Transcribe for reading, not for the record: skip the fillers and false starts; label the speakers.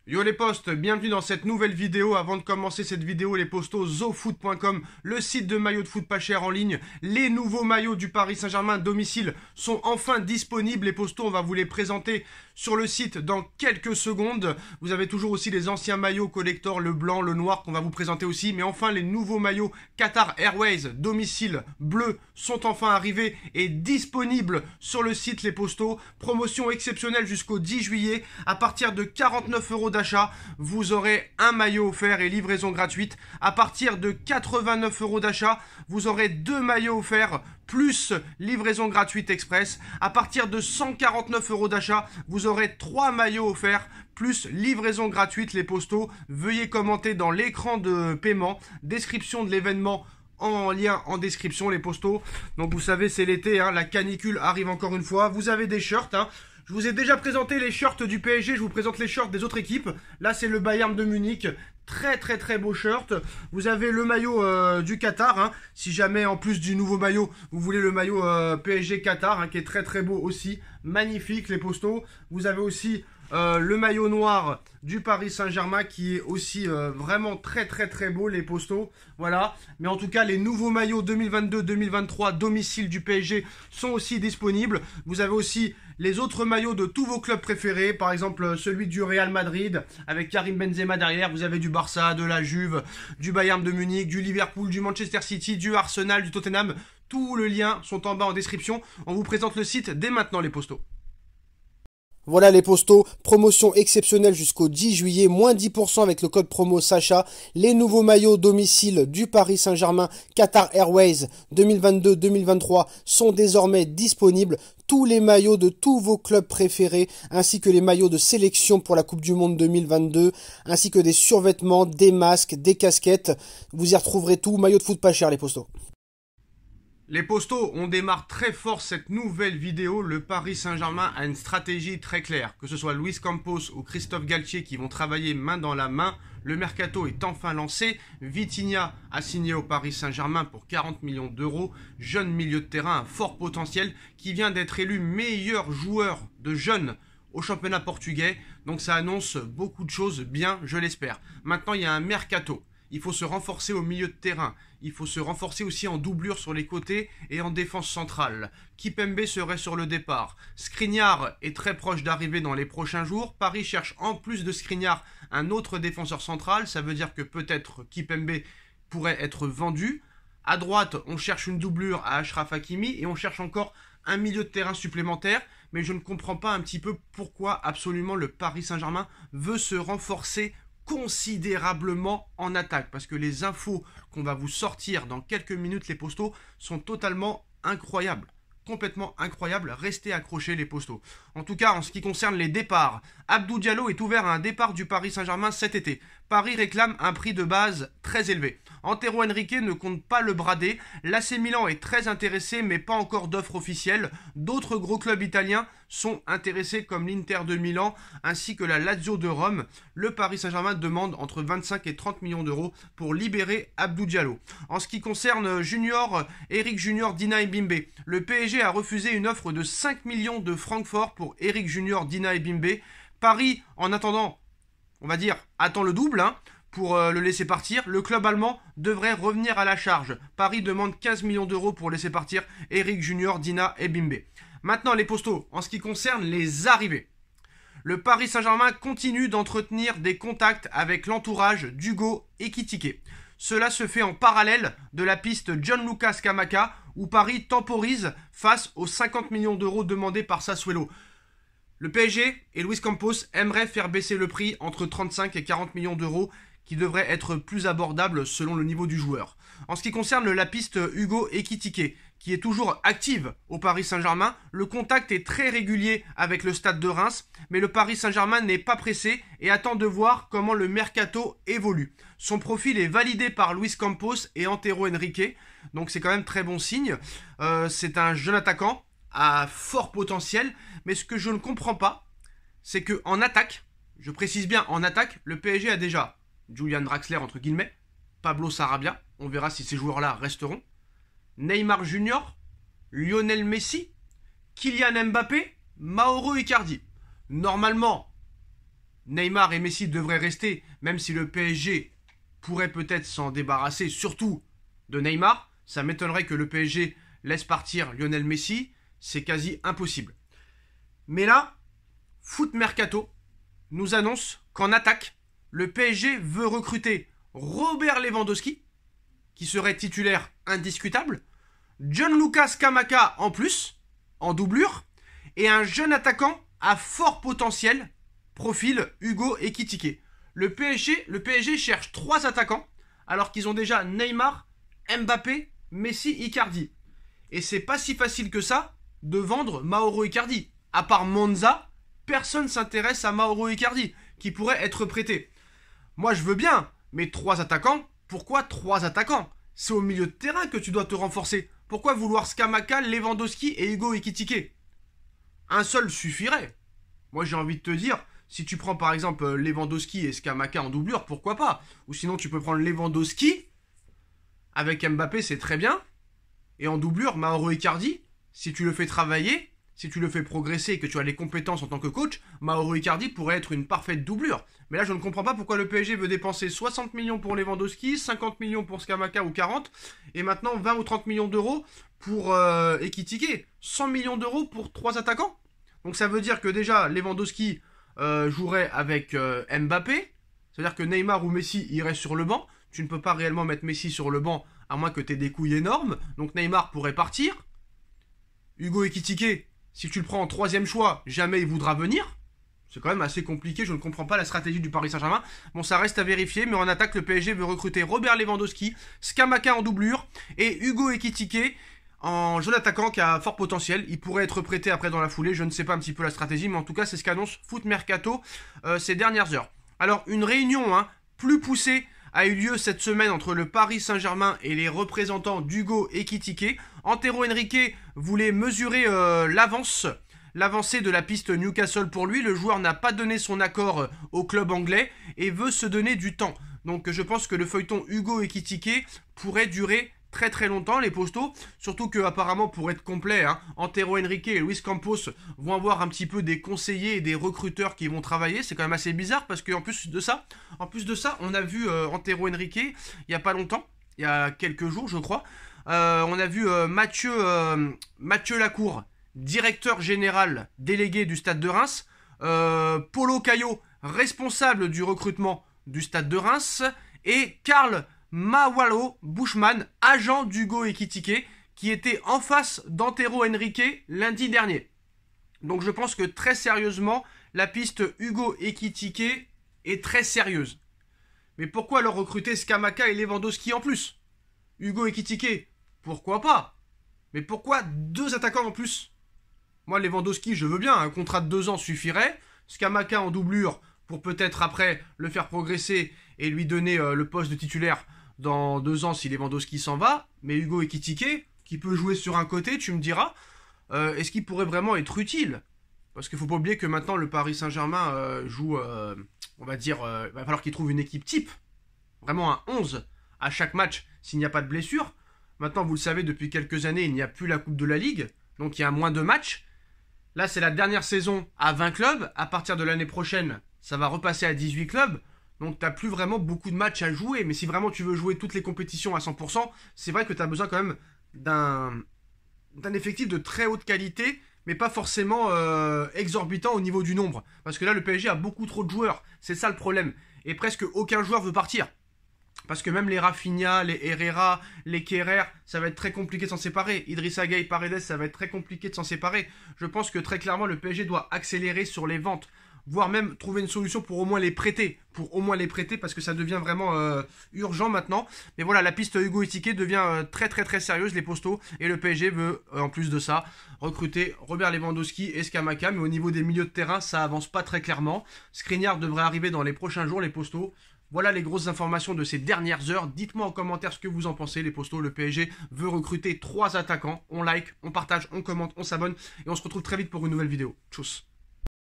Speaker 1: Yo les postes, bienvenue dans cette nouvelle vidéo. Avant de commencer cette vidéo, les postos, zofoot.com, le site de maillots de foot pas cher en ligne. Les nouveaux maillots du Paris Saint-Germain domicile sont enfin disponibles. Les postos, on va vous les présenter sur le site dans quelques secondes. Vous avez toujours aussi les anciens maillots collector, le blanc, le noir qu'on va vous présenter aussi. Mais enfin, les nouveaux maillots Qatar Airways domicile bleu sont enfin arrivés et disponibles sur le site les postos. Promotion exceptionnelle jusqu'au 10 juillet. À partir de 49 € d'achat, vous aurez un maillot offert et livraison gratuite. À partir de 89 € d'achat, vous aurez 2 maillots offerts plus livraison gratuite express. À partir de 149 € d'achat, vous aurez 3 maillots offerts plus livraison gratuite les postos. Veuillez commenter dans l'écran de paiement, description de l'événement en lien en description les postos. Donc vous savez c'est l'été, la canicule arrive encore une fois. Vous avez des shirts, Je vous ai déjà présenté les shirts du PSG, je vous présente les shirts des autres équipes. Là c'est le Bayern de Munich, très beau shirt. Vous avez le maillot du Qatar, si jamais en plus du nouveau maillot, vous voulez le maillot PSG Qatar, qui est très beau aussi. Magnifique les postos. Vous avez aussi le maillot noir du Paris Saint-Germain qui est aussi vraiment très beau les postos. Voilà. Mais en tout cas les nouveaux maillots 2022-2023 domicile du PSG sont aussi disponibles. Vous avez aussi les autres maillots de tous vos clubs préférés. Par exemple celui du Real Madrid avec Karim Benzema derrière. Vous avez du Barça, de la Juve, du Bayern de Munich, du Liverpool, du Manchester City, du Arsenal, du Tottenham. Tous les liens sont en bas en description. On vous présente le site dès maintenant les postos.
Speaker 2: Voilà les postos, promotion exceptionnelle jusqu'au 10 juillet, moins 10% avec le code promo Sacha. Les nouveaux maillots domicile du Paris Saint-Germain Qatar Airways 2022-2023 sont désormais disponibles. Tous les maillots de tous vos clubs préférés, ainsi que les maillots de sélection pour la Coupe du Monde 2022, ainsi que des survêtements, des masques, des casquettes. Vous y retrouverez tout, maillot de foot pas cher les postos.
Speaker 1: Les postos, on démarre très fort cette nouvelle vidéo. Le Paris Saint-Germain a une stratégie très claire. Que ce soit Luis Campos ou Christophe Galtier qui vont travailler main dans la main, le mercato est enfin lancé. Vitinha a signé au Paris Saint-Germain pour 40 millions d'euros. Jeune milieu de terrain à fort potentiel qui vient d'être élu meilleur joueur de jeunes au championnat portugais. Donc ça annonce beaucoup de choses bien, je l'espère. Maintenant, il y a un mercato. Il faut se renforcer au milieu de terrain. Il faut se renforcer aussi en doublure sur les côtés et en défense centrale. Kipembe serait sur le départ. Skriniar est très proche d'arriver dans les prochains jours. Paris cherche en plus de Skriniar un autre défenseur central. Ça veut dire que peut-être Kipembe pourrait être vendu. À droite, on cherche une doublure à Achraf Hakimi et on cherche encore un milieu de terrain supplémentaire. Mais je ne comprends pas un petit peu pourquoi absolument le Paris Saint-Germain veut se renforcer considérablement en attaque, parce que les infos qu'on va vous sortir dans quelques minutes les postos sont totalement incroyables, complètement incroyables. Restez accrochés les postos. En tout cas en ce qui concerne les départs, Abdou Diallo est ouvert à un départ du Paris Saint-Germain cet été. Paris réclame un prix de base très élevé. Antero Henrique ne compte pas le brader. L'AC Milan est très intéressé mais pas encore d'offre officielle. D'autres gros clubs italiens sont intéressés comme l'Inter de Milan ainsi que la Lazio de Rome. Le Paris Saint-Germain demande entre 25 et 30 millions d'euros pour libérer Abdou Diallo. En ce qui concerne Eric Junior, Dina et Bimbe, le PSG a refusé une offre de 5 millions de Francfort pour Eric Junior, Dina et Bimbe. Paris, en attendant, on va dire, attend le double, pour le laisser partir. Le club allemand devrait revenir à la charge. Paris demande 15 millions d'euros pour laisser partir Eric Junior, Dina et Bimbe. Maintenant les postos, en ce qui concerne les arrivées. Le Paris Saint-Germain continue d'entretenir des contacts avec l'entourage d'Hugo Ekitike. Cela se fait en parallèle de la piste Gianluca Scamacca où Paris temporise face aux 50 millions d'euros demandés par Sassuolo. Le PSG et Luis Campos aimeraient faire baisser le prix entre 35 et 40 millions d'euros qui devrait être plus abordable selon le niveau du joueur. En ce qui concerne la piste Hugo Ekitike, qui est toujours active au Paris Saint-Germain, le contact est très régulier avec le stade de Reims, mais le Paris Saint-Germain n'est pas pressé et attend de voir comment le mercato évolue. Son profil est validé par Luis Campos et Antero Henrique, donc c'est quand même très bon signe. C'est un jeune attaquant à fort potentiel, mais ce que je ne comprends pas, c'est qu'en attaque, je précise bien en attaque, le PSG a déjà Julian Draxler entre guillemets, Pablo Sarabia, on verra si ces joueurs-là resteront, Neymar Junior, Lionel Messi, Kylian Mbappé, Mauro Icardi. Normalement, Neymar et Messi devraient rester, même si le PSG pourrait peut-être s'en débarrasser, surtout de Neymar. Ça m'étonnerait que le PSG laisse partir Lionel Messi, c'est quasi impossible. Mais là, Foot Mercato nous annonce qu'en attaque, le PSG veut recruter Robert Lewandowski, qui serait titulaire indiscutable, Gianluca Scamacca en plus, en doublure, et un jeune attaquant à fort potentiel, profil Hugo Ekitike. Le PSG cherche 3 attaquants, alors qu'ils ont déjà Neymar, Mbappé, Messi, Icardi. Et c'est pas si facile que ça de vendre Mauro Icardi. À part Monza, personne s'intéresse à Mauro Icardi, qui pourrait être prêté. Moi je veux bien, mais 3 attaquants, pourquoi 3 attaquants? C'est au milieu de terrain que tu dois te renforcer. Pourquoi vouloir Scamacca, Lewandowski et Hugo Ekitike? Un seul suffirait. Moi j'ai envie de te dire, si tu prends par exemple Lewandowski et Scamacca en doublure, pourquoi pas? Ou sinon tu peux prendre Lewandowski, avec Mbappé c'est très bien, et en doublure, Mauro Icardi, si tu le fais travailler, si tu le fais progresser et que tu as les compétences en tant que coach, Mauro Icardi pourrait être une parfaite doublure. Mais là, je ne comprends pas pourquoi le PSG veut dépenser 60 millions pour Lewandowski, 50 millions pour Scamacca ou 40, et maintenant 20 ou 30 millions d'euros pour Ekitike. 100 millions d'euros pour 3 attaquants. Donc ça veut dire que déjà, Lewandowski jouerait avec Mbappé. C'est-à-dire que Neymar ou Messi iraient sur le banc. Tu ne peux pas réellement mettre Messi sur le banc, à moins que tu aies des couilles énormes. Donc Neymar pourrait partir. Hugo Ekitike, si tu le prends en 3e choix, jamais il voudra venir. C'est quand même assez compliqué, je ne comprends pas la stratégie du Paris Saint-Germain. Bon, ça reste à vérifier, mais en attaque, le PSG veut recruter Robert Lewandowski, Scamacca en doublure, et Hugo Ekitike en jeune attaquant qui a fort potentiel. Il pourrait être prêté après dans la foulée, je ne sais pas un petit peu la stratégie, mais en tout cas, c'est ce qu'annonce Foot Mercato ces dernières heures. Alors, une réunion plus poussée a eu lieu cette semaine entre le Paris Saint-Germain et les représentants d'Hugo Ekitike. Antero Henrique voulait mesurer l'avancée de la piste Newcastle pour lui. Le joueur n'a pas donné son accord au club anglais et veut se donner du temps. Donc je pense que le feuilleton Hugo Ekitike pourrait durer très très longtemps, les postos, surtout que apparemment pour être complet, Antero Henrique et Luis Campos vont avoir un petit peu des conseillers et des recruteurs qui vont travailler. C'est quand même assez bizarre parce qu'en plus de ça, on a vu Antero Henrique il y a pas longtemps, il y a quelques jours je crois, on a vu Mathieu Lacour, directeur général délégué du Stade de Reims, Paulo Caio, responsable du recrutement du Stade de Reims, et Karl Mawalo Bushman, agent d'Hugo Ekitike, qui était en face d'Antero Henrique lundi dernier. Donc je pense que très sérieusement, la piste Hugo Ekitike est très sérieuse. Mais pourquoi leur recruter Scamacca et Lewandowski en plus? Hugo Ekitike, pourquoi pas? Mais pourquoi 2 attaquants en plus? Moi, Lewandowski, je veux bien, un contrat de 2 ans suffirait. Scamacca en doublure pour peut-être après le faire progresser et lui donner le poste de titulaire dans 2 ans si Lewandowski s'en va. Mais Hugo Ekitike, qui peut jouer sur un côté, tu me diras, est-ce qu'il pourrait vraiment être utile? Parce qu'il ne faut pas oublier que maintenant le Paris Saint-Germain joue, on va dire, il va falloir qu'il trouve une équipe type. Vraiment un 11 à chaque match s'il n'y a pas de blessure. Maintenant, vous le savez, depuis quelques années, il n'y a plus la Coupe de la Ligue. Donc il y a moins de matchs. Là, c'est la dernière saison à 20 clubs. À partir de l'année prochaine, ça va repasser à 18 clubs. Donc, tu n'as plus vraiment beaucoup de matchs à jouer. Mais si vraiment tu veux jouer toutes les compétitions à 100%, c'est vrai que tu as besoin quand même d'un effectif de très haute qualité, mais pas forcément exorbitant au niveau du nombre. Parce que là, le PSG a beaucoup trop de joueurs. C'est ça le problème. Et presque aucun joueur veut partir. Parce que même les Rafinha, les Herrera, les Kerrer, ça va être très compliqué de s'en séparer. Idrissa Gueye, Paredes, ça va être très compliqué de s'en séparer. Je pense que très clairement, le PSG doit accélérer sur les ventes. Voire même trouver une solution pour au moins les prêter. Parce que ça devient vraiment urgent maintenant. Mais voilà, la piste Hugo Ekitike devient très très très sérieuse, les postos. Et le PSG veut, en plus de ça, recruter Robert Lewandowski et Scamacca. Mais au niveau des milieux de terrain, ça avance pas très clairement. Skriniar devrait arriver dans les prochains jours, les postos. Voilà les grosses informations de ces dernières heures. Dites-moi en commentaire ce que vous en pensez, les postos. Le PSG veut recruter 3 attaquants. On like, on partage, on commente, on s'abonne. Et on se retrouve très vite pour une nouvelle vidéo. Tchuss.